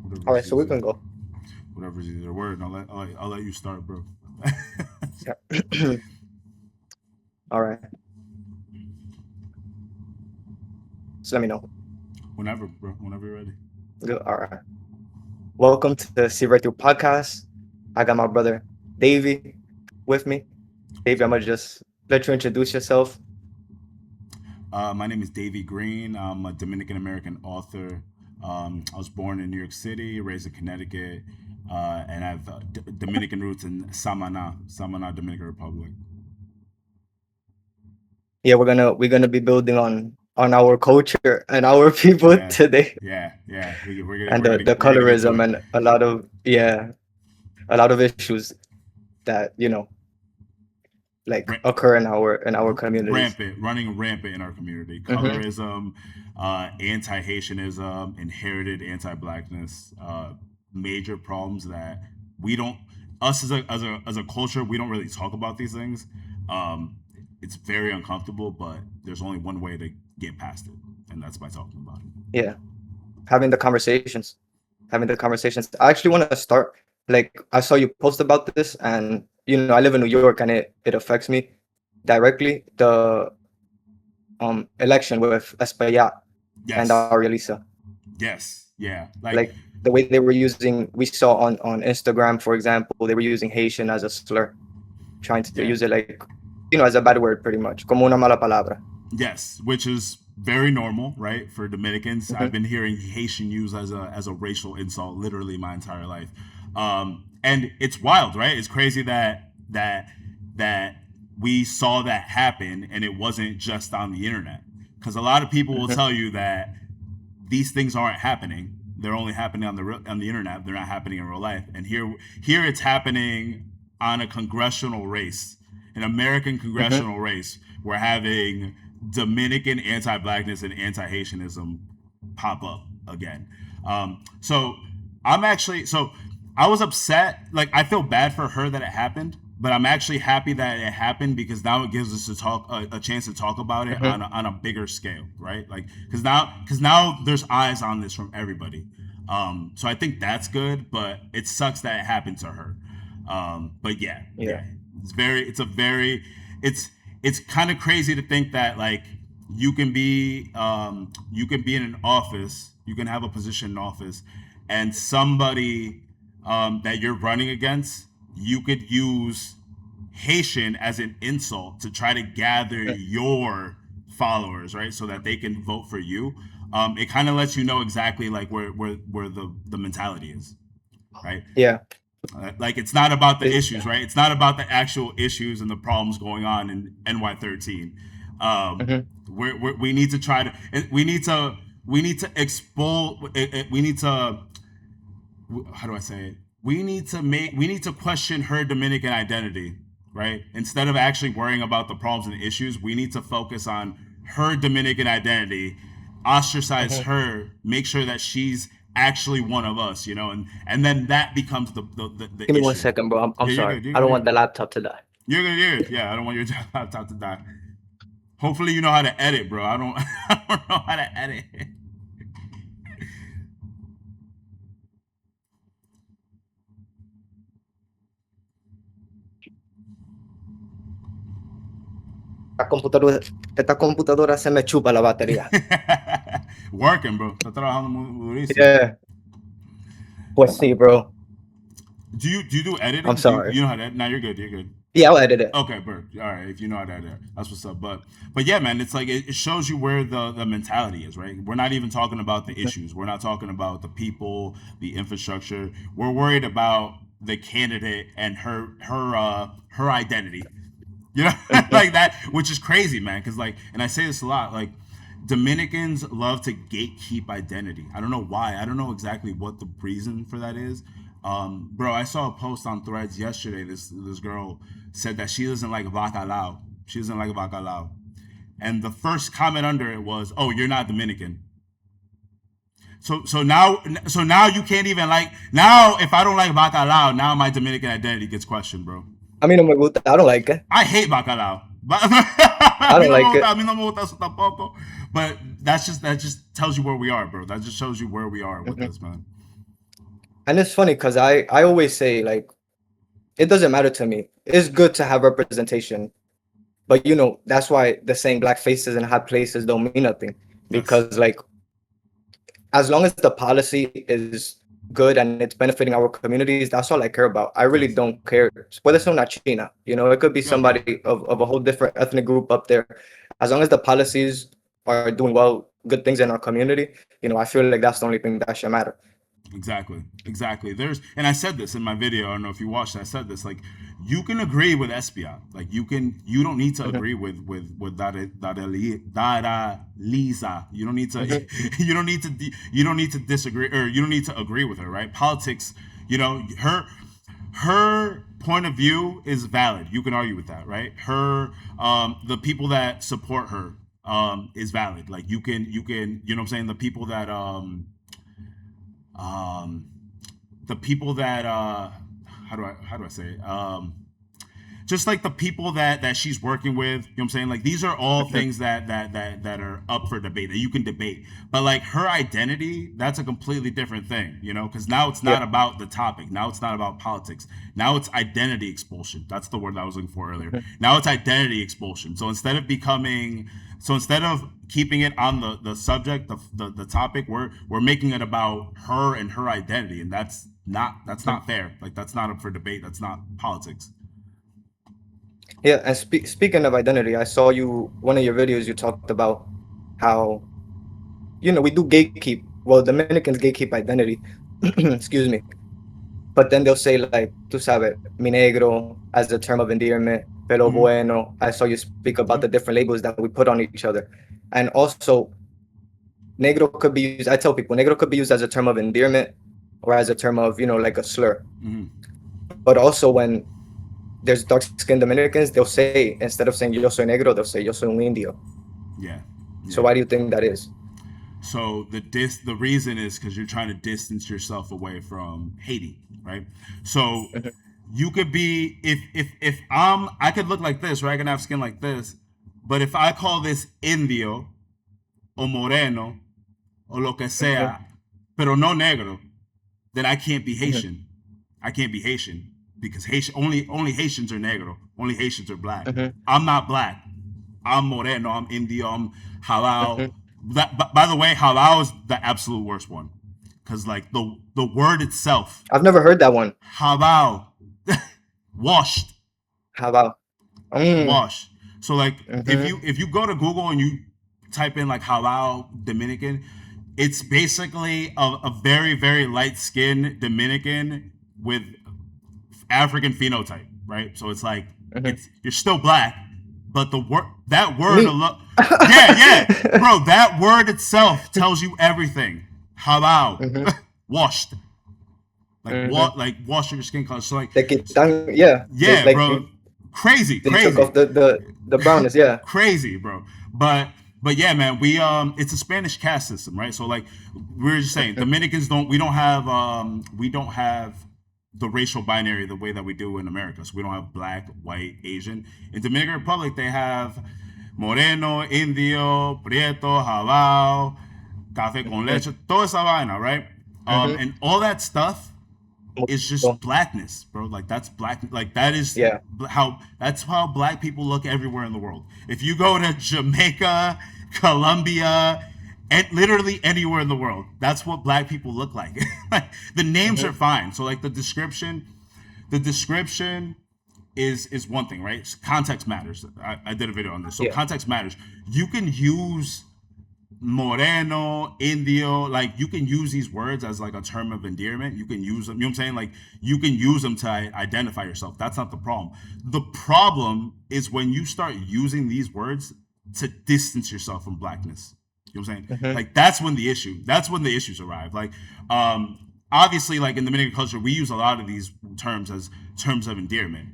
All right, Whatever's so we easier. can go. Whatever's easier. Word. I'll let you start, bro. Yeah. All right. So let me know. Whenever, bro. Whenever you're ready. Good. All right. Welcome to the See Right Through Podcast. I got my brother Davey with me. Davey, I'm gonna just let you introduce yourself. My name is Davey Green. I'm a Dominican American author. I was born in New York City, raised in Connecticut, and I have Dominican roots in Samana, Dominican Republic. Yeah, we're gonna be building on our culture and our people Yeah, today, yeah. and We're the gonna get into colorism it. and a lot of issues that like Ra- occur in our communities. running rampant in our community. Hmm. Colorism, anti-Haitianism, inherited anti-blackness, major problems that we don't. Us as a culture, we don't really talk about these things. Um, it's very uncomfortable, but there's only one way to get past it, and that's by talking about it. Yeah, having the conversations, having the conversations. I actually want to start. Like I saw you post about this, and I live in New York, and it affects me directly. The election with Espaillat and Yes, Arielisa, yes, yeah. Like like the way they were using, we saw on Instagram, for example, they were using Haitian as a slur, trying to yeah, use it like as a bad word, pretty much, como una mala palabra. yes, which is very normal, right? For Dominicans, I've Hmm. been hearing Haitian used as a racial insult literally my entire life, and it's wild, right? It's crazy that we saw that happen, and it wasn't just on the internet, because a lot of people will Hmm. tell you that these things aren't happening. They're only happening on the internet. They're not happening in real life. And here it's happening on a congressional race, an American Hmm. congressional race. We're having Dominican anti-blackness and anti-Haitianism pop up again. So I was upset. Like, I feel bad for her that it happened, but I'm actually happy that it happened, because now it gives us a chance to talk about it Hmm. on a bigger scale, right? Like, because now there's eyes on this from everybody. So I think that's good, but it sucks that it happened to her. But yeah, Yeah. yeah, it's it's kind of crazy to think that, like, you can be in an office, you can have a position in office, and somebody that you're running against, you could use Haitian as an insult to try to gather Hmm. your followers, right? So that they can vote for you. It kind of lets you know exactly, like, where the mentality is, right? Yeah. Like, it's not about the It, issues, right? It's not about the actual issues and the problems going on in NY13. mhm. We need to try to we need to expose we need to, how do I say it? We need to question her Dominican identity, right? Instead of actually worrying about the problems and the issues, we need to focus on her Dominican identity, ostracize Mhm. her, make sure that she's actually one of us, and then that becomes the Give me one issue. second, bro. I'm Yeah, you're sorry. good. You're I good. don't You're want the good. laptop to die. You're good. Yeah, I don't want your laptop to die. Hopefully, you know how to edit, bro. I don't. I don't know how to edit. Esta computadora se me chupa la batería. Working, bro. Está trabajando durísimo. Yeah. Pues sí, bro. Do you do I'm editing? sorry. You know how to edit? Now you're good. You're good. Yeah, I'll edit it. Okay, Bert. All right. If you know how to edit, that's what's up. But yeah, man, it's like it shows you where the mentality is, right? We're not even talking about the Mhm. issues. We're not talking about the people, the infrastructure. We're worried about the candidate and her identity. You know, Mhm. like that, which is crazy, man. Because, like, and I say this a lot, like, Dominicans love to gatekeep identity. I don't know why. I don't know exactly what the reason for that is. Bro, I saw a post on Threads yesterday. This girl said that she doesn't like bacalao. She doesn't like bacalao, and the first comment under it was, "Oh, you're not Dominican." So now you can't even like, now if I don't like bacalao, now my Dominican identity gets questioned, bro. A mí no me gusta. I don't like it. I hate bacalao. I don't like it. A mí no me gusta eso tampoco. But that just tells you where we are, bro. That just shows you where we are with Mhm. this, man. And it's funny because I always say, like, it doesn't matter to me. It's good to have representation, but that's why the saying black faces in high places don't mean nothing. Yes, Because, like, as long as the policy is good and it's benefiting our communities, that's all I care about. I really yes, don't care. Puede ser una China, it could be yeah, bro. somebody of a whole different ethnic group up there. As long as the policies are doing well, good things in our community, I feel like that's the only thing that should matter. Exactly, exactly. And I said this in my video. I don't know if you watched it. I said this, like, you can agree with Espia. Like, you don't need to Hmm. agree with Lisa. You don't need to, Hmm. you don't need to disagree, or you don't need to agree with her, right? Politics, her point of view is valid. You can argue with that, right? The people that support her, is valid. Like, you know what I'm saying? Um, the people that how do I say it? Just like the people that she's working with, you know what I'm saying? Like, these are all Hmm. things that are up for debate, that you can debate. But, like, her identity, that's a completely different thing, because now it's Yeah. not about the topic. Now it's not about politics. Now it's identity expulsion. That's the word that I was looking for earlier. Hmm. Now it's identity expulsion. So instead of keeping it on the subject, the topic, we're making it about her and her identity, and that's not fair. Like, that's not up for debate. That's not politics. Yeah, and speaking of identity, I saw one of your videos. You talked about how we do gatekeep. Well, Dominicans gatekeep identity. Excuse me. But then they'll say, like, tú sabes, mi negro as a term of endearment, pero Mm-hmm. bueno. I saw you speak about the Yep. different labels that we put on each other. And also, negro could be used, I tell people, negro could be used as a term of endearment or as a term of, like a slur. Mm-hmm. But also, when there's dark-skinned Dominicans, they'll say, instead of saying yo soy negro, they'll say yo soy un indio. Yeah. So Yeah. why do you think that is? So the reason is because you're trying to distance yourself away from Haiti, right? So Mhm. you could be, if I could look like this, right? I can have skin like this, but if I call this Indio o Moreno o lo que Mhm. sea, pero no negro, then I can't be Mhm. Haitian. I can't be Haitian because Haitian only Haitians are negro. Only Haitians are black. Mhm. I'm not black. I'm Moreno. I'm Indio. I'm halal. Mhm. By the way, halal is the absolute worst one because, like, the word itself, I've never heard that one. halal, washed, How about? Mm. washed. So, like, if Mhm. you go to Google and you type in, like, halal Dominican, it's basically a very, very light skinned Dominican with African phenotype, right? So it's like, Mhm. you're still black, but that word Me. alone, yeah, yeah, bro, that word itself tells you everything. Halal, Mhm. washed, like Mhm. what, like wash your skin color. So, like, They quitan, yeah. They yeah, like bro, crazy, they took off crazy, the brownness. Yeah. crazy, bro. But yeah, man, it's a Spanish caste system, right? So, like, we were just saying, Mhm. Dominicans we don't have the racial binary the way that we do in America. So we don't have black, white, Asian. In Dominican Republic, they have Moreno, Indio, Prieto, Halal, Café con Mhm. leche, toda esa vaina, right? Mhm. And all that stuff is just Well, blackness, bro. Like, that's black. Like, yeah. that's how black people look everywhere in the world. If you go to Jamaica, Colombia, and literally anywhere in the world, that's what black people look like. Like, the names Mhm. are fine. So, like, the description is one thing, right? Context matters. I did a video on this. So Yeah. context matters. You can use Moreno, Indio, like, you can use these words as, like, a term of endearment. You can use them, you know what I'm saying? Like, you can use them to identify yourself. That's not the problem. The problem is when you start using these words to distance yourself from blackness. You know what I'm saying? Mhm. Like, that's when the issues arrive. Like, obviously, like, in the Dominican culture, we use a lot of these terms as terms of endearment.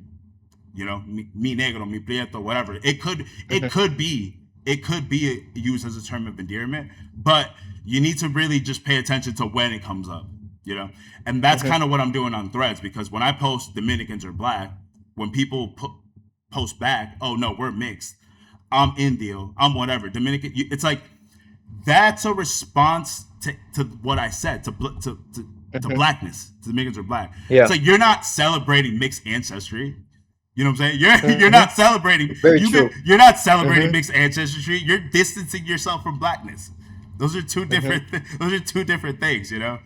Mi negro, mi prieto, whatever. It Mhm. could be it could be used as a term of endearment, but you need to really just pay attention to when it comes up, and that's Mhm. kind of what I'm doing on Threads, because when I post Dominicans are black, when people post back, oh no, we're mixed, I'm Indio, I'm whatever Dominican, it's like, that's a response to what I said, to to Hmm. blackness. Dominicans are black. It's Yeah. like you're not celebrating mixed ancestry. You know what I'm saying? You're Hmm. not celebrating. Very true. You're not celebrating Hmm. mixed ancestry. You're distancing yourself from blackness. Those are two Hmm. different. Those are two different things. You know.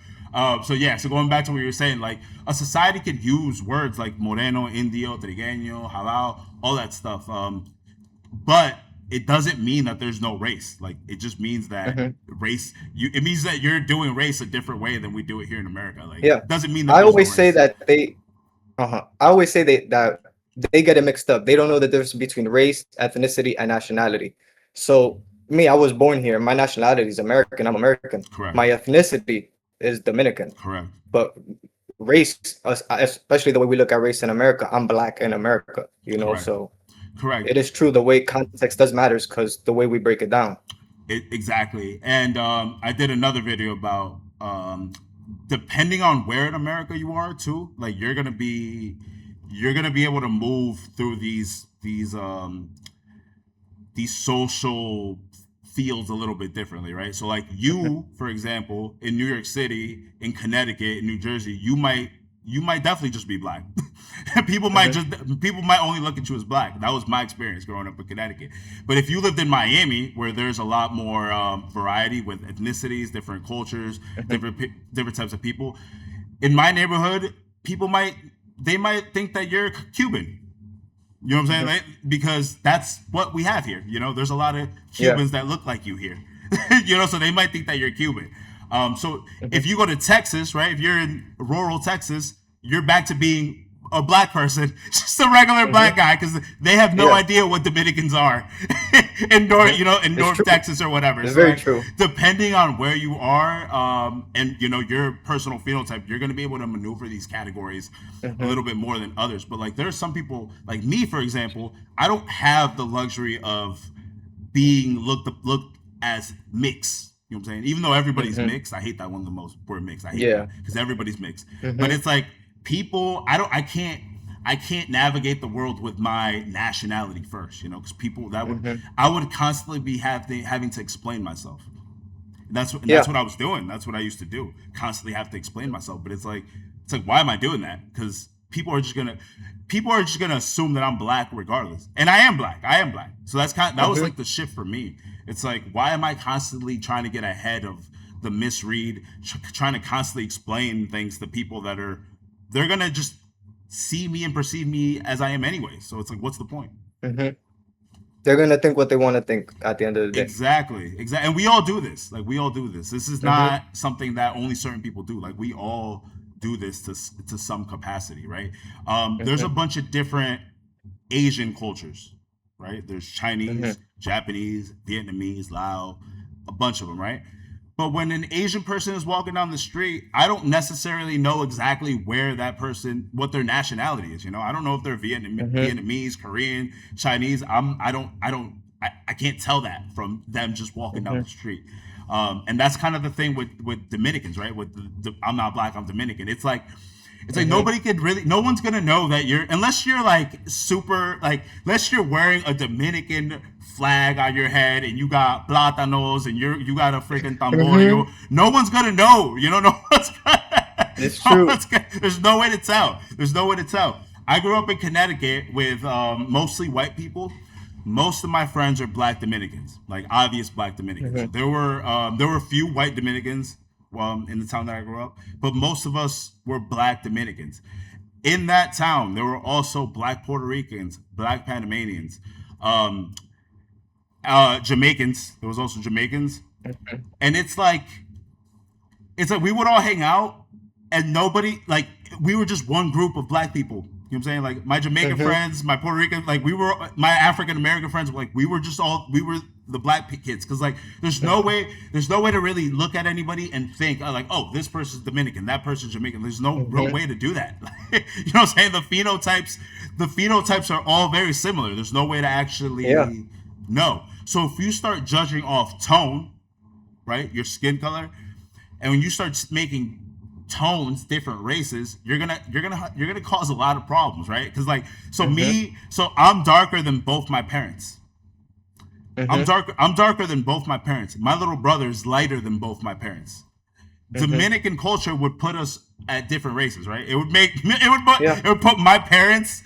So yeah. So going back to what you were saying, like a society could use words like moreno, indio, trigueño, halal, all that stuff. But it doesn't mean that there's no race. Like it just means that Hmm. race. It means that you're doing race a different way than we do it here in America. Like Yeah. it doesn't mean that I there's no always say race. that they. I always say that they get it mixed up. They don't know the difference between race, ethnicity, and nationality. So me, I was born here. My nationality is American. I'm American. Correct. My ethnicity is Dominican. Correct. But race, especially the way we look at race in America, I'm black in America. Correct. So Correct. it is true. The way context does matters because the way we break it down. Exactly. And I did another video about depending on where in America you are too. Like you're gonna be able to move through these social fields a little bit differently, right? So like Hmm. you, for example, in New York City, in Connecticut, in New Jersey, you might definitely just be black. Hmm. People might only look at you as black. That was my experience growing up in Connecticut. But if you lived in Miami, where there's a lot more variety with ethnicities, different cultures, Hmm. different types of people, in my neighborhood, they might think that you're Cuban. You know what I'm saying? Hmm. Like, because that's what we have here. There's a lot of Yeah. Cubans that look like you here. So they might think that you're Cuban. So Hmm. if you go to Texas, right? If you're in rural Texas, you're back to being a black person, just a regular Hmm. black guy, because they have no Yeah. idea what Dominicans are Hmm. in It's North true. Texas or whatever. It's So very like, true. depending on where you are, and your personal phenotype, you're going to be able to maneuver these categories a Hmm. little bit more than others. But like, there's some people like me, for example. I don't have the luxury of being looked as mixed. You know what I'm saying? Even though everybody's Hmm. mixed, I hate that one the most. Word mixed. I hate that Yeah. because everybody's mixed. But Hmm. it's like people. I can't navigate the world with my nationality first. Because people that would Hmm. I would constantly be having to explain myself. And that's Yeah. what I was doing. That's what I used to do. Constantly have to explain myself. But it's like why am I doing that? Because people are just gonna assume that I'm black regardless. And I am black. I am black. So that was Hmm. like the shift for me. It's like, why am I constantly trying to get ahead of the misread, trying to constantly explain things to people they're gonna just see me and perceive me as I am anyway. So it's like, what's the point? Hmm. They're gonna think what they want to think at the end of the day. Exactly. And we all do this. Like, we all do this. This is Hmm. not something that only certain people do. Like, we all do this to some capacity, right? There's a Hmm. bunch of different Asian cultures, right? There's Hmm. Chinese, Japanese, Vietnamese, Lao, a bunch of them, right? But when an Asian person is walking down the street, I don't necessarily know exactly what their nationality is. I don't know if they're Hmm. Vietnamese, Korean, Chinese. I can't tell that from them just walking down Hmm. the street. And that's kind of the thing with Dominicans, right? With I'm not black, I'm Dominican. It's like Hmm. no one's gonna know that unless you're like super, like, unless you're wearing a Dominican flag on your head and you got plátanos and you got a freaking tambor. Hmm. No one's gonna know. No one's gonna, It's true. there's no way to tell. There's no way to tell. I grew up in Connecticut with mostly white people. Most of my friends are black Dominicans, like obvious black Dominicans. Hmm. There were a few white Dominicans in the town that I grew up, but most of us were black Dominicans. In that town, there were also black Puerto Ricans, black Panamanians, um, Jamaicans. There was also Jamaicans, and it's like we would all hang out, and nobody, like, we were just one group of black people. You know what I'm saying? Like, my Jamaican Hmm. friends, my Puerto Rican, like, my African American friends, like, we were the black kids. Because, like, there's no way to really look at anybody and think, like, oh, this person's Dominican, that person's Jamaican. There's no real Hmm. way to do that. You know what I'm saying? The phenotypes are all very similar. There's no way to Yeah. actually know. So if you start judging off tone, right, your skin color, and when you start making tones different races, you're gonna cause a lot of problems, right? Because, like, Hmm. so I'm darker than both my parents. I'm Hmm. darker than both my parents. My little brother is lighter than both my parents. Mm-hmm. Dominican culture would put us at different races, right? Yeah. it would put my parents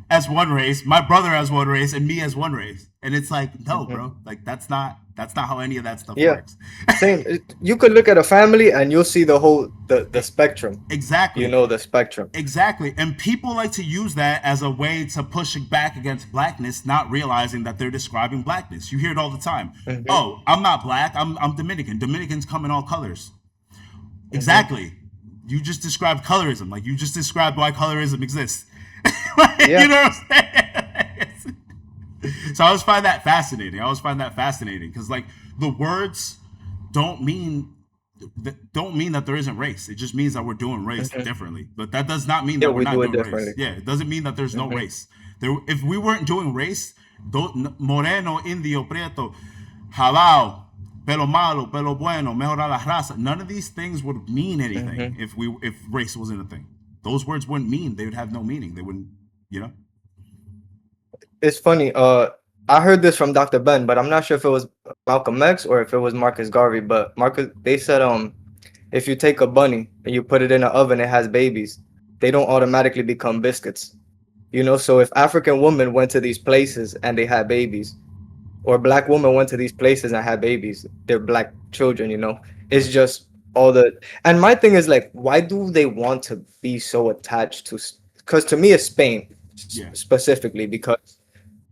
as one race, my brother as one race, and me as one race. And it's like, no, Mm-hmm. bro, like that's not how any of that stuff Yeah. works. Same. You could look at a family and you'll see the whole the spectrum. You Exactly. know the spectrum. Exactly. And people like to use that as a way to push back against blackness, not realizing that they're describing blackness. You hear it all the time. Mm-hmm. Oh, I'm not black, I'm Dominican. Dominicans come in all colors. Mm-hmm. Exactly. You just described colorism. Like you just described why colorism exists. You Yeah. know what I'm saying? So I always find that fascinating. Because like the words don't mean don't mean that there isn't race. It just means that we're doing race Mm-hmm. differently. But that does not mean Yeah, that we're we not do it doing race. differently. Yeah, it doesn't mean that there's no Mm-hmm. race. If we weren't doing race, moreno, indio, prieto, halal, pelo malo, pelo bueno, mejorar la raza. None of these things would mean anything Mm-hmm. if race wasn't a thing. Those words wouldn't mean. They would have no meaning. They wouldn't. You know. It's funny. I heard this from Dr. Ben, but I'm not sure if it was Malcolm X or if it was Marcus Garvey. But Marcus, they said, if you take a bunny and you put it in an oven, it has babies. They don't automatically become biscuits. You know, so if African women went to these places and they had babies, or black women went to these places and had babies, they're black children. You know, it's just all the. And my thing is like, why do they want to be so attached to? Because to me, it's Spain Yeah. specifically because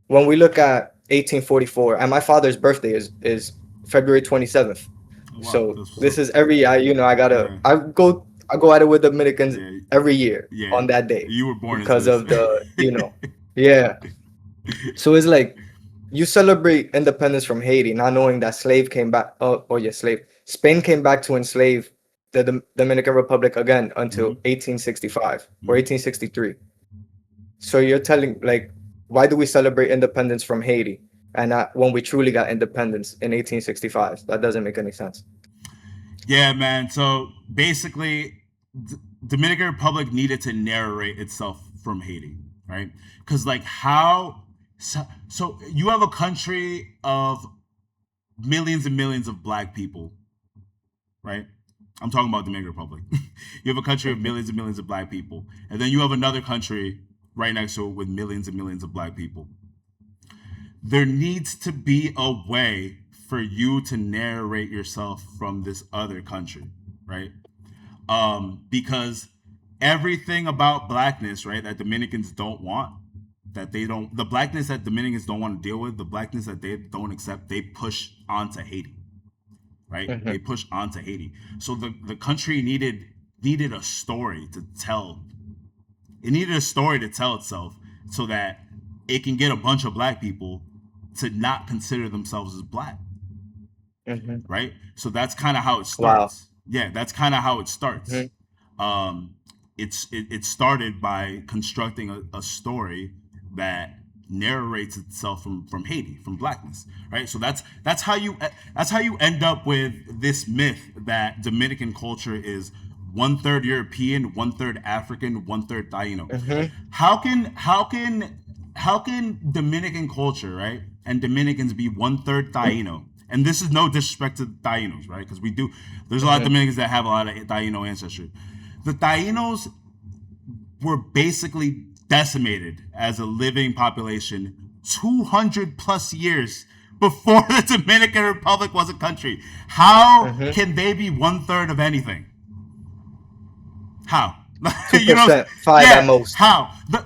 when we look at 1844, and my father's birthday is February 27th. Oh, wow. So That's what's this up. is every year, you know, Yeah. I go at it with Dominicans Yeah. every year Yeah. on that day You were born into because this. of the, you know, yeah. So it's like you celebrate independence from Haiti, not knowing that slave came back. Oh yeah, slave. Spain came back to enslave the Dominican Republic again until Mm-hmm. 1865 or Mm-hmm. 1863. So you're telling like, why do we celebrate independence from Haiti and not when we truly got independence in 1865? That doesn't make any sense. Yeah, man. So basically, Dominican Republic needed to narrate itself from Haiti, right? Because like how, so you have a country of millions and millions of black people, right? I'm talking about Dominican Republic. You have a country of Mhm. millions and millions of black people, and then you have another country right next to it with millions and millions of black people. There needs to be a way for you to narrate yourself from this other country, right? Because everything about blackness, right, that Dominicans don't want, the blackness that Dominicans don't want to deal with, the blackness that they don't accept, they push onto Haiti, right? They Mhm. push onto Haiti. So the country needed a story to tell. It needed a story to tell itself so that it can get a bunch of black people to not consider themselves as black, Mhm. right? So that's kind of how it Wow. starts. Yeah, that's kind of how it starts. Mhm. Um, it started by constructing a story that narrates itself from Haiti, from blackness, right? So that's how you end up with this myth that Dominican culture is one third European, one third African, one third Taino. Mhm. How can how can how can Dominican culture, right, and Dominicans be one third Taino? And this is no disrespect to Tainos, right? Because we do. There's a lot of Mhm. Dominicans that have a lot of Taino ancestry. The Tainos were basically decimated as a living population 200 plus years before the Dominican Republic was a country. How Mhm. can they be one third of anything? How? Two You know, percent, five at yeah. most. How the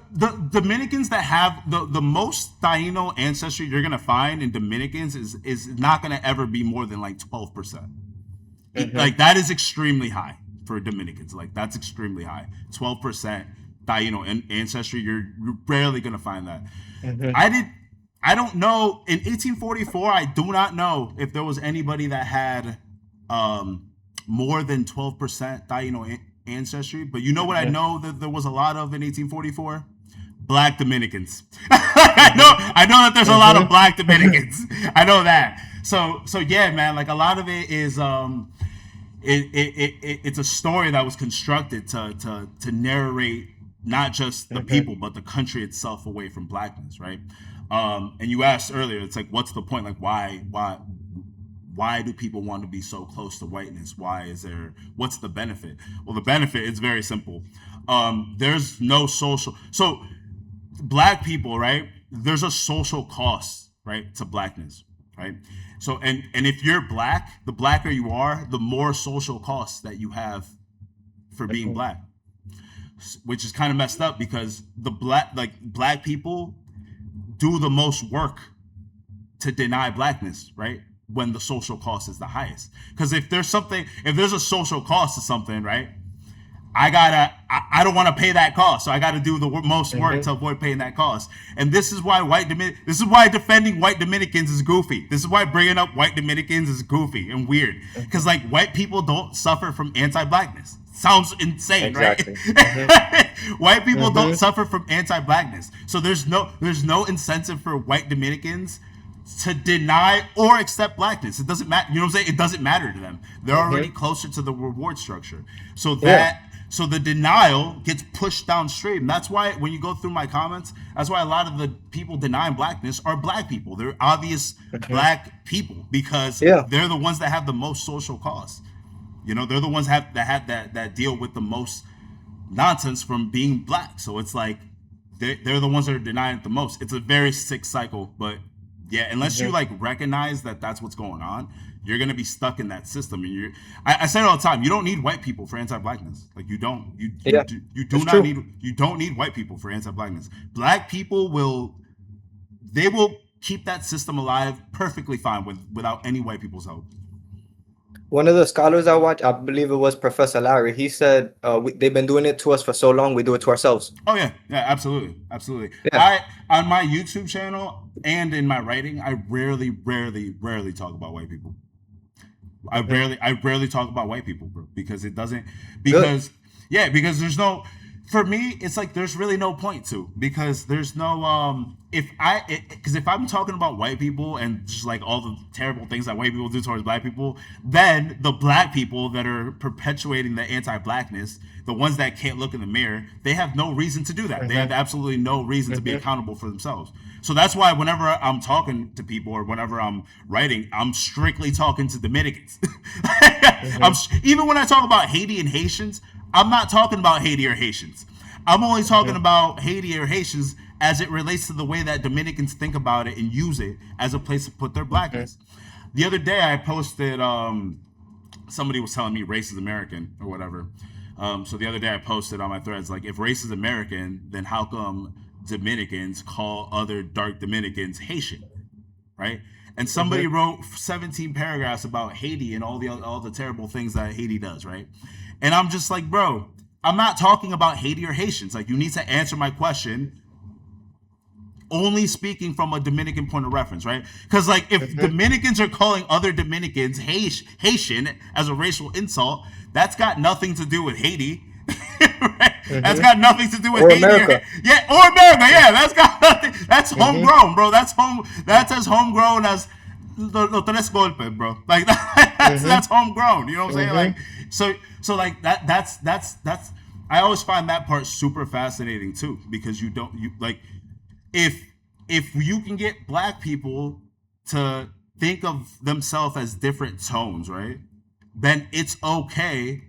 Dominicans that have the most Taino ancestry you're gonna find in Dominicans is not gonna ever be more than like 12%. Mhm. Like that is extremely high for Dominicans. Like that's extremely high. 12% Taino ancestry. You're rarely gonna find that. Mhm. I did. I don't know. In 1844, I do not know if there was anybody that had um, more than 12% Taino ancestry. But you know what I Mhm. know that there was a lot of in 1844? Black Dominicans. Mhm. I know that there's a lot of Mhm. black Dominicans. I know that. So yeah, man. Like a lot of it is it's a story that was constructed to narrate not just the Mhm. people but the country itself away from blackness, right? And you asked earlier, it's like, what's the point? Like, why why do people want to be so close to whiteness? What's the benefit? Well, the benefit is very simple. There's no social, so black people, right? There's a social cost, right, to blackness, right? So, and if you're black, the blacker you are, the more social costs that you have for being black, which is kind of messed up because black people do the most work to deny blackness, right? When the social cost is the highest. Because if there's a social cost to something, right? I don't want to pay that cost, so I got to do the most work to avoid paying that cost. And this is why defending white Dominicans is goofy. This is why bringing up white Dominicans is goofy and weird. Because like white people don't suffer from anti-blackness. Sounds insane, exactly. Right? White people don't suffer from anti-blackness, so there's no incentive for white Dominicans to deny or accept blackness. It doesn't matter. You know what I'm saying? It doesn't matter to them. They're already closer to the reward structure. So so the denial gets pushed downstream. That's why when you go through my comments, that's why a lot of the people denying blackness are black people. They're obvious black people because they're the ones that have the most social costs. You know, they're the ones that deal with the most nonsense from being black. So it's like they're the ones that are denying it the most. It's a very sick cycle, but yeah, unless you like recognize that that's what's going on, you're gonna be stuck in that system. And I say it all the time. You don't need white people for anti-blackness. Like you don't. You don't need white people for anti-blackness. Black people will keep that system alive perfectly fine without any white people's help. One of the scholars I watched, I believe it was Professor Larry, he said they've been doing it to us for so long, we do it to ourselves. Oh, yeah, absolutely. Yeah. On my YouTube channel and in my writing, I rarely talk about white people. I rarely talk about white people, bro, because there's no, for me, it's like there's really no point to, because there's no if I'm talking about white people and just like all the terrible things that white people do towards black people, then the black people that are perpetuating the anti-blackness, the ones that can't look in the mirror, they have no reason to do that. They have absolutely no reason to be accountable for themselves. So that's why whenever I'm talking to people or whenever I'm writing, I'm strictly talking to Dominicans. Even when I talk about Haiti and Haitians, I'm not talking about Haiti or Haitians. I'm only talking about Haiti or Haitians as it relates to the way that Dominicans think about it and use it as a place to put their blackness. The other day I posted, somebody was telling me race is American or whatever. So the other day I posted on my threads, like, if race is American, then how come Dominicans call other dark Dominicans Haitian, right? And somebody wrote 17 paragraphs about Haiti and all the terrible things that Haiti does, right? And I'm just like, bro, I'm not talking about Haiti or Haitians. Like, you need to answer my question only speaking from a Dominican point of reference, right? Because, like, if Dominicans are calling other Dominicans Haitian as a racial insult, that's got nothing to do with Haiti. Right? That's got nothing to do with Haiti. America. Or America. Yeah, that's got nothing. That's homegrown, bro. That's as homegrown as los tres golpes, bro. Like that's homegrown. You know what I'm saying? Like so like that's I always find that part super fascinating too, because you like if you can get black people to think of themselves as different tones, right? Then it's okay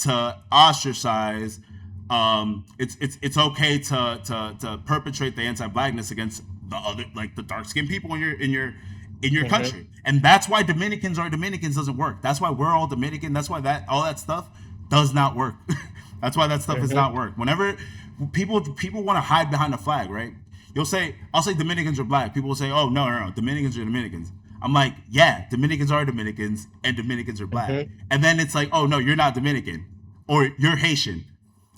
to ostracize. It's okay to perpetrate the anti-blackness against the other, like the dark-skinned people in your country. And that's why Dominicans are Dominicans doesn't work. That's why we're all Dominican. That's why all that stuff does not work. That's why that stuff does not work. Whenever people want to hide behind a flag, right? I'll say Dominicans are black. People will say, oh, no, Dominicans are Dominicans. I'm like, yeah, Dominicans are Dominicans and Dominicans are black. And then it's like, oh, no, you're not Dominican or you're Haitian,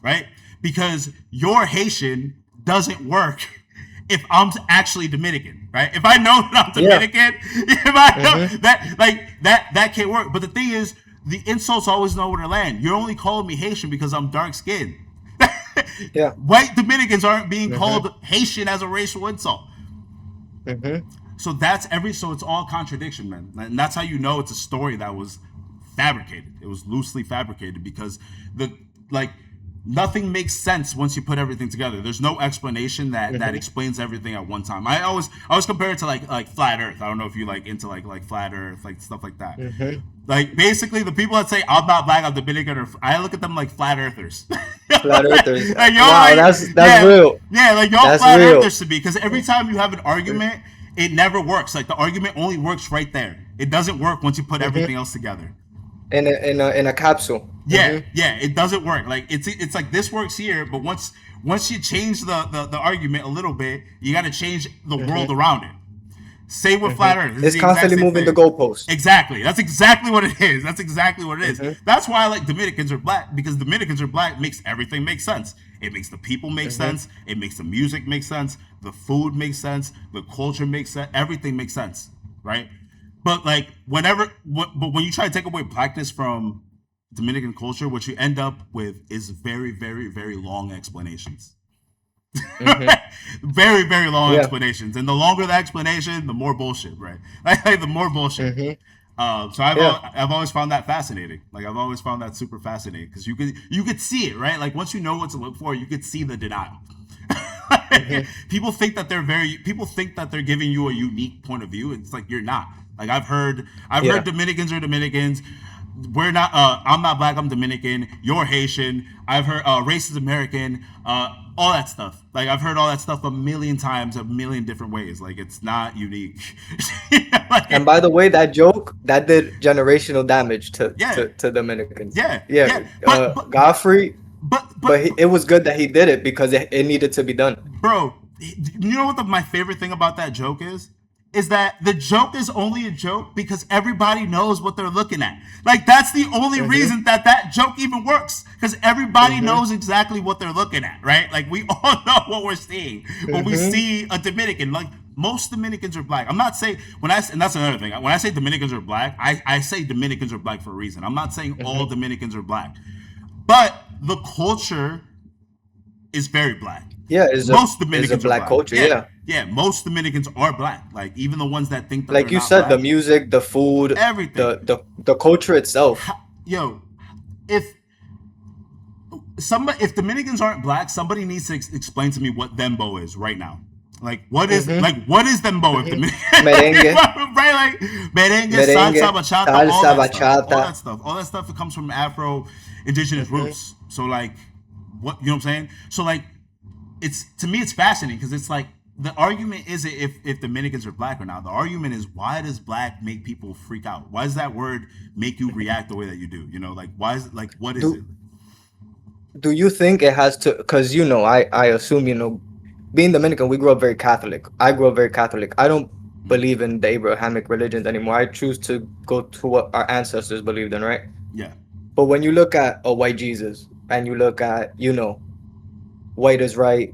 right? Because your Haitian doesn't work if I'm actually Dominican, right? If I know that I'm Dominican, if I know that can't work. But the thing is, the insults always know where to land. You're only calling me Haitian because I'm dark skinned. White Dominicans aren't being called Haitian as a racial insult. So it's all contradiction, man. And that's how you know it's a story that was fabricated. It was loosely fabricated because nothing makes sense once you put everything together. There's no explanation that explains everything at one time. I always compare it to like flat Earth. I don't know if you like into like flat Earth, like stuff like that. Like basically the people that say I'm not black, I'm Dominican, or I look at them like flat earthers. Flat earthers. Like, Wow, like, that's yeah, real. yeah, like y'all That's flat real. earthers to me, because every time you have an argument, it never works. Like the argument only works right there. It doesn't work once you put everything else together. In a capsule. Yeah, yeah, it doesn't work. Like it's like this works here, but once you change the argument a little bit, you got to change the world around it. Same with flat Earth. It's constantly moving the goalposts. Exactly. That's exactly what it is. That's exactly what it is. That's why I like Dominicans are black, because Dominicans are black makes everything make sense. It makes the people make sense. It makes the music make sense. The food makes sense. The culture makes sense. Everything makes sense, right? But like but when you try to take away blackness from Dominican culture, what you end up with is very, very, very long explanations. Very, very long explanations, and the longer the explanation, the more bullshit, right? Like the more bullshit. So I've always found that fascinating. Like I've always found that super fascinating, because you could see it, right? Like once you know what to look for, you could see the denial. People think that they're giving you a unique point of view. It's like you're not. Like I've heard Dominicans are Dominicans. We're not. I'm not black. I'm Dominican. You're Haitian. I've heard race is American. All that stuff. Like I've heard all that stuff a million times, a million different ways. Like it's not unique. Like, and by the way, that joke that did generational damage to Dominicans. Yeah. Godfrey. But it was good that he did it, because it needed to be done. Bro, you know what my favorite thing about that joke is? Is that the joke is only a joke because everybody knows what they're looking at. Like that's the only reason that joke even works, because everybody knows exactly what they're looking at, right? Like we all know what we're seeing when we see a Dominican. Like most Dominicans are black. I'm not saying and that's another thing. When I say Dominicans are black, I say Dominicans are black for a reason. I'm not saying all Dominicans are black, but the culture is very black. Yeah, most Dominicans is a black culture. Yeah, most Dominicans are black. Like even the ones that think that like you said, black, the music, the food, everything, the culture itself. If Dominicans aren't black, somebody needs to explain to me what dembo is right now. Like what is dembo? If Merengue, right? Like merengue, salsa, bachata, all that stuff. It comes from Afro indigenous roots. So like, what, you know what I'm saying? So like, to me it's fascinating, because it's like the argument isn't if Dominicans are black or not. The argument is, why does black make people freak out? Why does that word make you react the way that you do? You know, like why is it, like what is it? Do you think it has to? Because I assume being Dominican, we grew up very Catholic. I grew up very Catholic. I don't believe in the Abrahamic religions anymore. I choose to go to what our ancestors believed in, right? Yeah. But when you look at a white Jesus, and you look at white is right,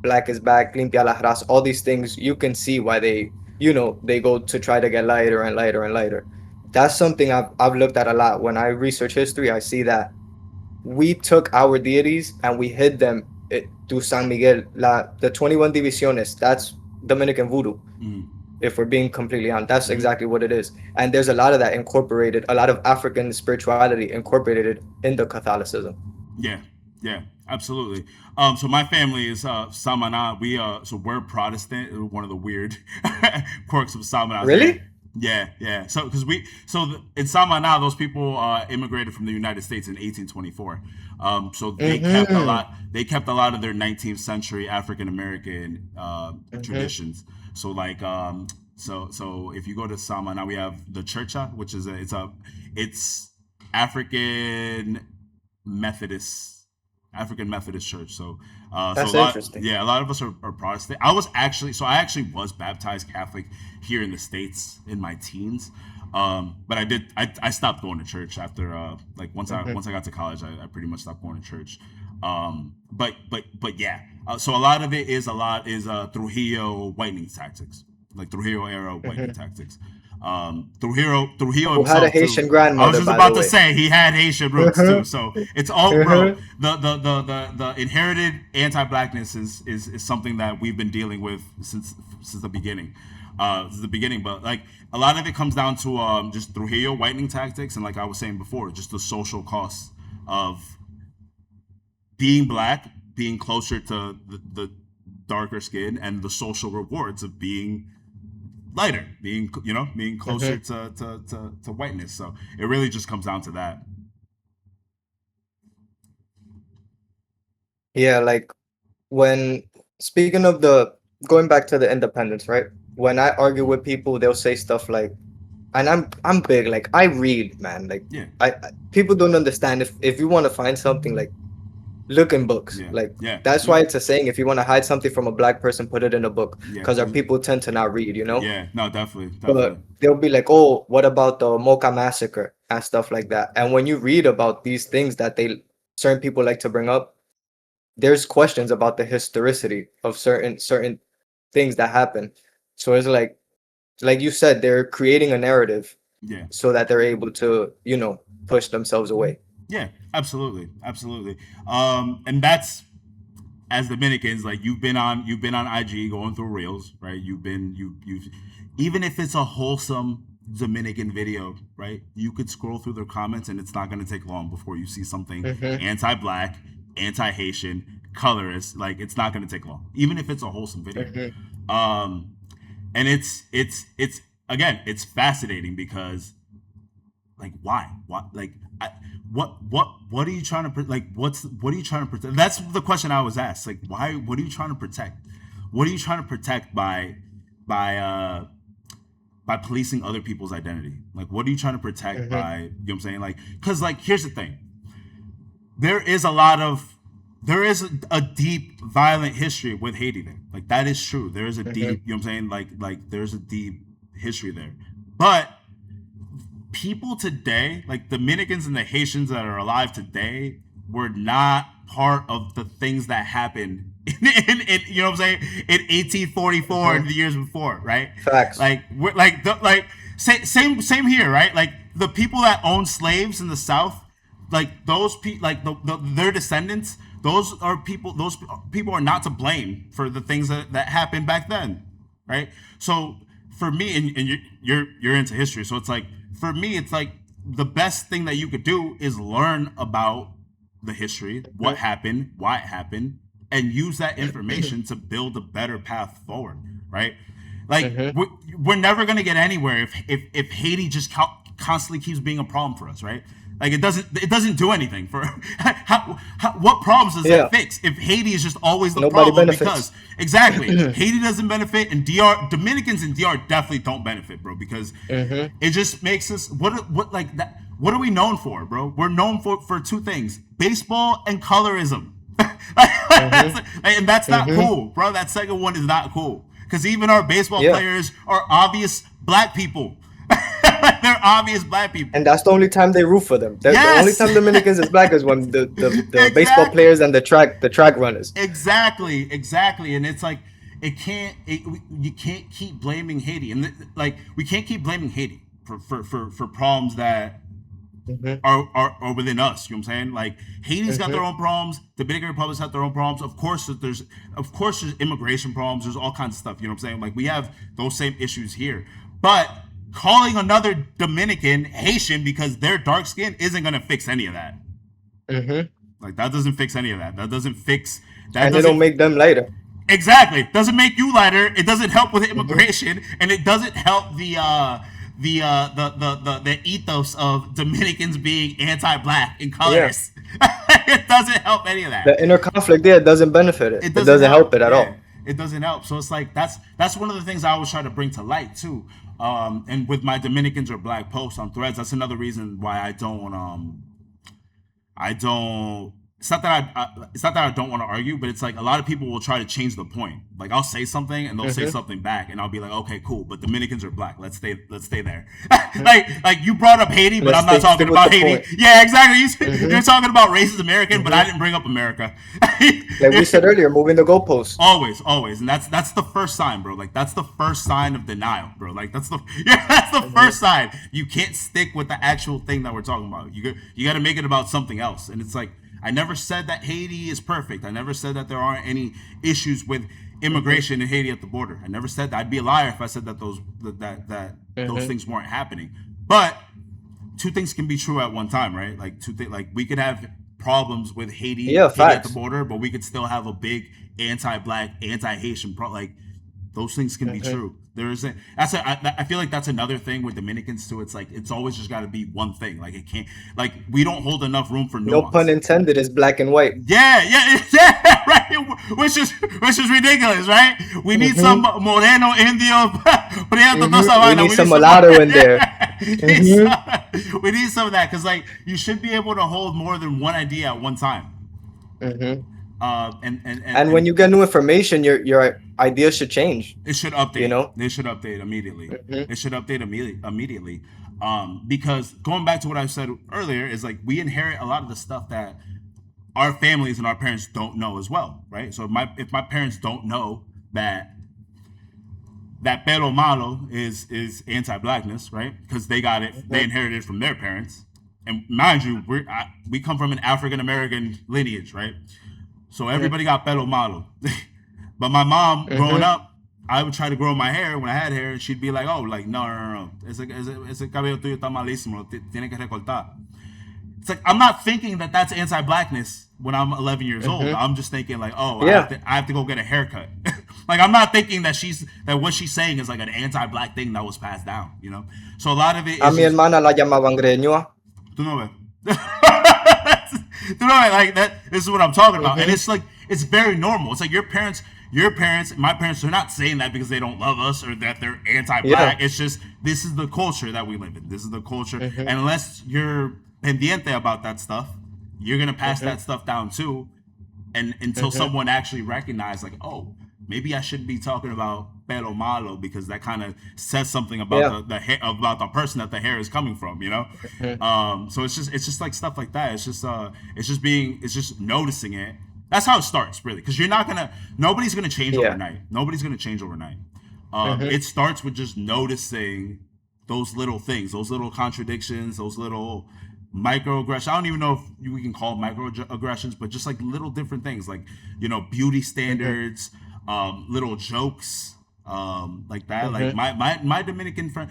black is back, limpia la raza, all these things, you can see why they go to try to get lighter and lighter and lighter. That's something I've looked at a lot. When I research history, I see that we took our deities and we hid them to San Miguel. The 21 Divisiones, that's Dominican voodoo. If we're being completely honest, that's exactly what it is. And there's a lot of that incorporated, a lot of African spirituality incorporated into Catholicism. Yeah, absolutely. So my family is Samana. We're Protestant. One of the weird quirks of Samana. Really? Yeah. So in Samana, those people immigrated from the United States in 1824. So they kept a lot. They kept a lot of their 19th century African American traditions. So like so if you go to Samana, we have the Churcha, which is it's African Methodist church. So that's interesting. A lot of us are Protestant. I actually was baptized Catholic here in the States in my teens. But I stopped going to church after once I got to college, I pretty much stopped going to church. But yeah. So a lot of it is Trujillo whitening tactics, like Trujillo era whitening tactics. Trujillo who had a Haitian grandmother. I was just about to say he had Haitian roots too. So it's all bro. The inherited anti-blackness is something that we've been dealing with since the beginning. But like a lot of it comes down to just Trujillo whitening tactics, and like I was saying before, just the social costs of being black, being closer to the darker skin, and the social rewards of being lighter, being being closer Hmm. to whiteness. So it really just comes down to that. Yeah, like when speaking of the going back to the independence, right? When I argue with people, they'll say stuff like, and I'm big, like I read, man. Like Yeah, people don't understand if you want to find something, like look in books. yeah, Like yeah, that's yeah, why it's a saying, if you want to hide something from a black person, put it in a book, yeah, because our people tend to not read, you know? yeah. No, definitely, definitely. But they'll be like, "Oh, what about the Mocha massacre and stuff like that?" And when you read about these things that they certain people like to bring up, there's questions about the historicity of certain things that happen. So it's like you said, they're creating a narrative Yeah, so that they're able to, push themselves away. yeah, absolutely, absolutely. And that's as Dominicans, like you've been on IG going through reels, right? You've even if it's a wholesome Dominican video, right? You could scroll through their comments and it's not going to take long before you see something Hmm. anti-black, anti-Haitian, colorist. Like it's not going to take long, even if it's a wholesome video. Hmm. Um, and it's again, it's fascinating because like why like what are you trying to like what are you trying to protect? That's the question I was asked. Like why, what are you trying to protect? What are you trying to protect by uh by policing other people's identity? Like what are you trying to protect Hmm. by, you know what I'm saying? Like because like here's the thing, there is a lot of there is a deep violent history with Haiti there. Like that is true, there is a Hmm. deep, you know what I'm saying, like there's a deep history there. But people today, like Dominicans and the Haitians that are alive today, were not part of the things that happened you know what I'm saying, in 1844 Hmm. and the years before, right? Facts. Like we're like same here, right? Like the people that own slaves in the South, like those people, like their descendants, those people are not to blame for the things that happened back then, right? So for me, and you're into history, so it's like for me, it's like the best thing that you could do is learn about the history, what happened, why it happened, and use that information to build a better path forward, right? Like Hmm. we're never gonna get anywhere if Haiti just constantly keeps being a problem for us, right? Like it doesn't do anything for what problems does that Yeah, fix if Haiti is just always the nobody problem? Because benefits. exactly, Haiti doesn't benefit, and DR Dominicans and DR definitely don't benefit, bro. Because Hmm. it just makes us what like that. What are we known for, bro? We're known for two things: baseball and colorism. Hmm. And that's not Hmm. cool, bro. That second one is not cool because even our baseball Yeah. players are obvious black people. They're obvious black people. And that's the only time they root for them. The only Yes, time Dominicans is black is when the baseball exactly, players and the track runners. exactly. And it's like you can't keep blaming Haiti, and like we can't keep blaming Haiti for problems that Hmm. are within us. You know what I'm saying? Like Haiti's got their Hmm. own problems. The Dominican Republic's got their own problems. Of course there's immigration problems. There's all kinds of stuff. You know what I'm saying? Like we have those same issues here. But calling another Dominican Haitian because they're dark skinned isn't gonna fix any of that. Hmm. Like that doesn't fix any of that. That doesn't fix that And they doesn't don't make them lighter. exactly. It doesn't make you lighter. It doesn't help with Hmm. immigration, and it doesn't help the ethos of Dominicans being anti-black and Yeah. colors. It doesn't help any of that. The inner conflict there doesn't benefit it. It It doesn't doesn't help help. it at Yeah, all. it doesn't help. So it's like that's one of the things I always try to bring to light too. And with my Dominicans or black posts on Threads, that's another reason why I don't. It's not that I don't want to argue, but it's like a lot of people will try to change the point. Like I'll say something and they'll say Hmm. something back, and I'll be like, okay, cool, but Dominicans are black. Let's stay there. like you brought up Haiti, but Let's I'm not talking stick with about the Haiti. point. Yeah, exactly. Hmm. You're talking about racist American, but I Hmm. didn't bring up America. Like we said earlier, moving the goalposts. Always, and that's the first sign, bro. Like that's the first sign of denial, bro. Like that's the yeah, that's the Hmm. first sign. You can't stick with the actual thing that we're talking about. You got to make it about something else. And it's like I never said that Haiti is perfect. I never said that there aren't any issues with Hmm. immigration in Haiti at the border. I never said that. I'd be a liar if I said that those Hmm. things weren't happening. But two things can be true at one time, right? Like like we could have problems with Haiti Yeah, at the facts. border, but we could still have a big anti-black, anti-Haitian like those things can be Hmm. true. There is a that's a I feel like that's another thing with Dominicans too. It's like it's always just got to be one thing. Like it can't like we don't hold enough room for No pun nuance. intended. Is black and white. Yeah, yeah, yeah, right. Which is ridiculous, right? We need some Hmm. moreno indio, prieto, toda esa We vaina. need We need some some more. mulatto in there. Hmm. We need some of that because like you should be able to hold more than one idea at one time. Hmm. And when And you get new information, your ideas should change. it should You update. know. They should update immediately. Hmm. It should update immediately. Because going back to what I said earlier is like we inherit a lot of the stuff that our families and our parents don't know as well, right? So if my parents don't know that pelo malo is anti-blackness, right? Because they got it, they Hmm. inherited it from their parents, and mind you, we come from an African American lineage, right? So everybody got pelo malo. But my mom, growing Hmm. up, I would try to grow my hair when I had hair, and she'd be like, "Oh, like no. Ese cabello tuyo está malísimo. Tiene que recortar." It's like I'm not thinking that that's anti-blackness when I'm 11 years old. Hmm. I'm just thinking like, oh, Yeah. I have to go get a haircut. Like I'm not thinking that what she's saying is like an anti-black thing that was passed down. So a lot of it A is mi just hermana la llamaban greñua. tú no ves. Tú no ves, like that. This is what I'm talking about, and Hmm. it's like it's very normal. It's like your parents, my parents are not saying that because they don't love us or that they're Yeah. anti-black. It's just this is the culture that we live in. This is the culture, Hmm. and unless you're pendiente about that stuff, you're gonna pass Hmm. that stuff down too. And until Hmm. someone actually recognizes, like, oh, maybe I shouldn't be talking about pelo malo because that kind of says something about Yeah. the hair, about the person that the hair is coming from. Hmm. So it's just like stuff like that. It's just noticing it. That's how it starts, really, because nobody's gonna change Yeah. overnight. Nobody's gonna change overnight. Hmm. It starts with just noticing those little things, those little contradictions, those little microaggressions. I don't even know if we can call microaggressions, but just like little different things, like beauty Hmm. standards, little jokes, like that. Like Hmm. my Dominican friend,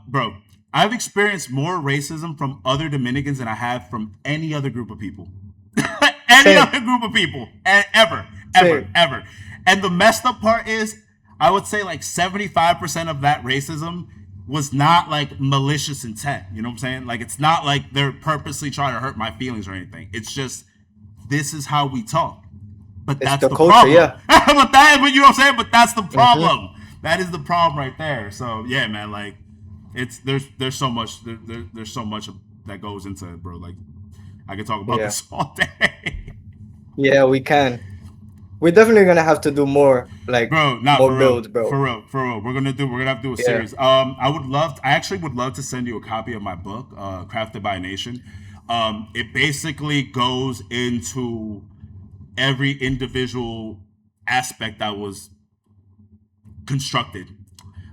bro. I've experienced more racism from other Dominicans than I have from any other group of people. Any Same. other group of people, ever, ever, Same. ever. And the messed up part is, I would say like 75% of that racism was not like malicious intent. You know what I'm saying? Like it's not like they're purposely trying to hurt my feelings or anything. It's just this is how we talk. But It's that's the the culture. problem. Yeah. But you know what I'm saying? But that's the Hmm. problem. That is the problem right there. So yeah, man, like there's so much there's so much that goes into it, bro. Like I could talk about Yeah. this all day. Yeah. We can. We're definitely gonna have to do more, like Bro, not more for real, builds, bro. for real, for real. We're gonna have to do a Yeah. series. I actually would love to send you a copy of my book, Crafted by a Nation. It basically goes into every individual aspect that was constructed,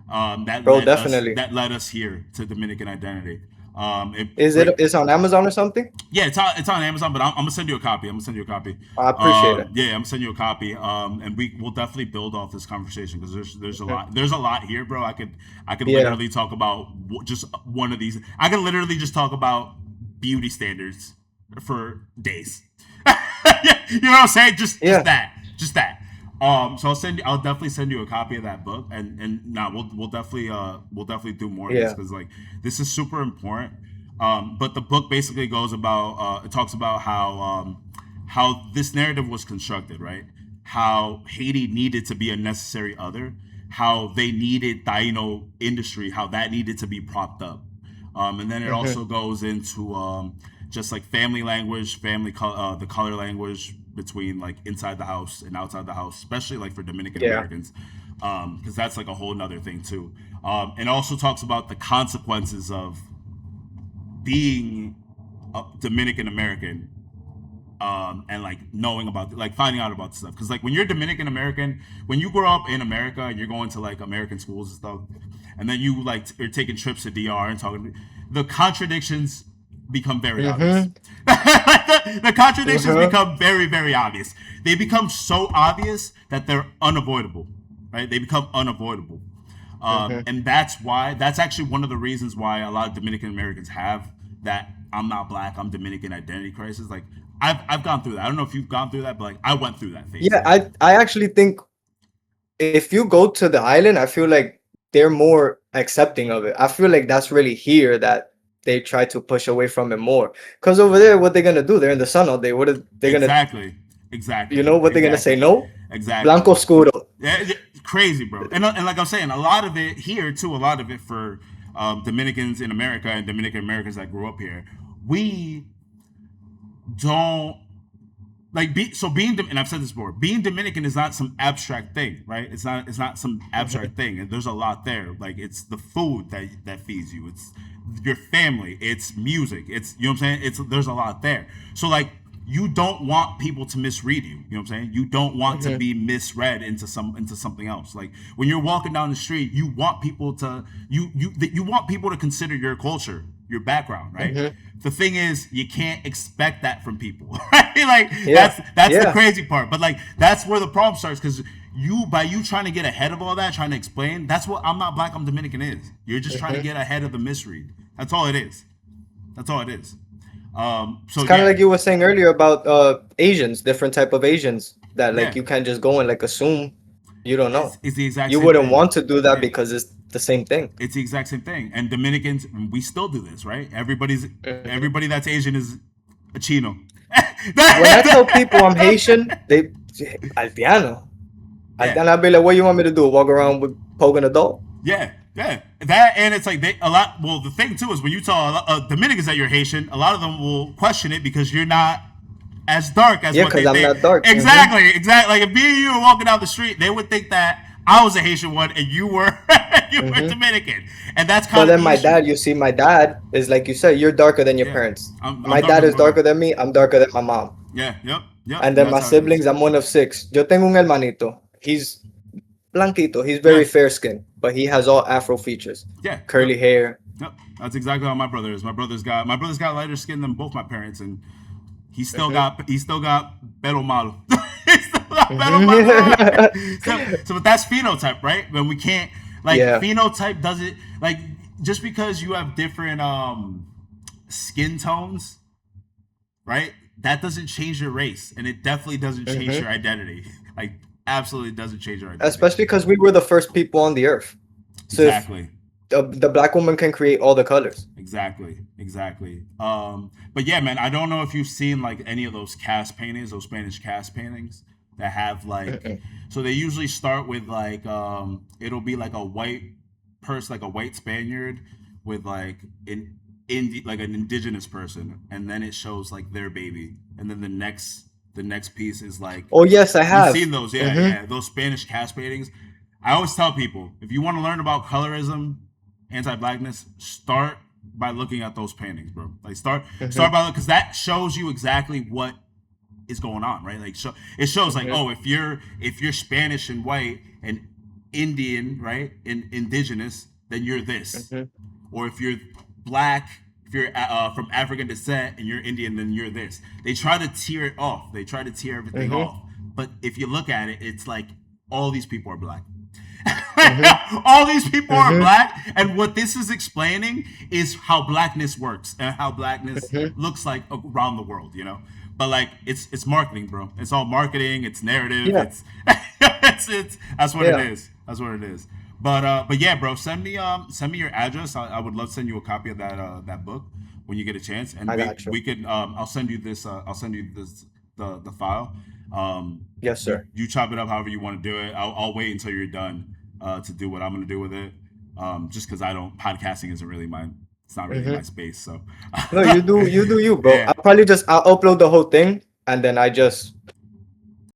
Bro, definitely. that led us here to Dominican identity. It Is break, it's on Amazon or something? Yeah, it's on Amazon, but I'm gonna send you a copy. I'm gonna send you a copy. I appreciate it. Yeah, I'm gonna send you a copy. And we'll definitely build off this conversation because there's a Mhm. lot here, bro. I could Yeah. literally talk about just one of these. I could literally just talk about beauty standards for days. You know what I'm saying? Just Yeah. that. So I'll definitely send you a copy of that book, and now we'll definitely do more of this Yeah. because like this is super important. But the book basically goes about it talks about how this narrative was constructed, right? How Haiti needed to be a necessary other, how they needed Taino industry, how that needed to be propped up, and then it Hmm. also goes into just like family language, the color language between like inside the house and outside the house, especially like for Dominican Yeah. Americans, because that's like a whole nother thing too. And also talks about the consequences of being a Dominican American, and like knowing about like finding out about stuff because like when you're Dominican American, when you grow up in America and you're going to like American schools and stuff, and then you like are taking trips to DR and talking, the contradictions become very obvious. Hmm. The contradictions Uh-huh. become very, very obvious. They become so obvious that they're unavoidable, right? They become unavoidable. Hmm. And that's actually one of the reasons why a lot of Dominican Americans have that I'm not black, I'm Dominican identity crisis. Like I've gone through that. I don't know if you've gone through that, but like I went through that phase. Yeah, Like, I actually think if you go to the island, I feel like they're more accepting of it. I feel like that's really here that they try to push away from it more. Because over there, what they're gonna do? They're in the sun all day. What are they gonna, exactly, you exactly, know, what they're gonna say? exactly, No, exactly. blanco oscuro. Yeah, crazy, bro. And like I'm saying, a lot of it here too. A lot of it for Dominicans in America and Dominican Americans that grew up here. We don't like being and I've said this before, being Dominican is not some abstract thing, right? It's not some abstract thing, and there's a lot there. Like it's the food that feeds you, it's your family, it's music, it's, you know what I'm saying, it's, there's a lot there. So like you don't want people to misread you, you know what I'm saying, you don't want to be misread into something else. Like when you're walking down the street, you want people to you want people to consider your culture, your background, right? The thing is, you can't expect that from people, right? Like Yeah, that's the yeah, crazy part. But like that's where the problem starts, because by you trying to get ahead of all that, trying to explain, that's what I'm not black, I'm Dominican is. You're just trying to get ahead of the misread. That's all it is. That's all it is. it's So kind of yeah, like you were saying earlier about Asians, different type of Asians that like yeah, you can't just go and like assume you don't know. it's the exact You same wouldn't thing. want to do that Yeah, because it's the same thing. it's the exact same thing. And Dominicans, we still do this, right? Mhm. Everybody that's Asian is a Chino. When I tell people I'm Haitian, they Aldeano. Yeah, Aldeano, I'll be like, what you want me to do? Walk around with poking a dog? yeah, yeah. That, and it's like a lot. Well, the thing too is when you tell Dominicans that you're Haitian, a lot of them will question it because you're not as dark as Yeah, what because they I'm think. not dark. Exactly, exactly. Like if me and you were walking down the street, they would think that I was a Haitian one and you were you were Hmm. Dominican, and that's But kind of then the my issue. dad, you see, my dad is like you said, you're darker than your Yeah, parents. I'm My darker dad than is my brother. darker than me. I'm darker than my mom. Yeah, yep, yep. And And then that's my how it is. siblings, I'm one of six. Yo tengo un hermanito. He's blanquito. He's very Yeah, fair skinned, but he has all Afro features, yeah, yep. curly hair. Yep, that's exactly how my brother is. My brother's got lighter skin than both my parents, and Hmm. he's still got pelo malo. He's still got pelo malo. Hmm. But that's phenotype, right? When we can't, like, Yeah. phenotype doesn't, like, just because you have different skin tones, right? That doesn't change your race, and it definitely doesn't change Hmm. your identity. Like, absolutely doesn't change your identity. Especially because we were the first people on the earth. So if Exactly. the black woman can create all the colors. Exactly, exactly. But yeah, man, I don't know if you've seen like any of those cast paintings, those Spanish cast paintings that have like, Mm-mm. so they usually start with like, it'll be like a white person, like a white Spaniard with like like an indigenous person, and then it shows like their baby, and then the next piece is like, Oh yes, I you've have. seen those, yeah, Hmm. yeah, those Spanish cast paintings. I always tell people, if you want to learn about colorism, anti-blackness, start by looking at those paintings, bro. Like start Hmm. by, because that shows you exactly what is going on, right? Like it shows like, Hmm. oh, if you're Spanish and white and Indian, right, and indigenous, then you're this. Hmm. Or if you're black, if you're from African descent and you're Indian, then you're this. They try to tear it off. They try to tear everything Hmm. off. But if you look at it, it's like all these people are black. Hmm. All these people are Hmm. black, and what this is explaining is how blackness works and how blackness Hmm. looks like around the world, you know. But like it's marketing, bro. It's all marketing. It's narrative. Yeah, It's that's what it yeah, is. That's what it is. But yeah, bro. Send me your address. I would love to send you a copy of that book when you get a chance, and I we got you. we could I'll send you this. I'll send you this the file. Yes, You sir. you chop it up however you want to do it. I'll wait until you're done to do what I'm gonna do with it. Just because I don't, podcasting isn't really my, it's not really my Hmm. space. So No, you do you, bro. yeah, I'll probably just I'll upload the whole thing and then I just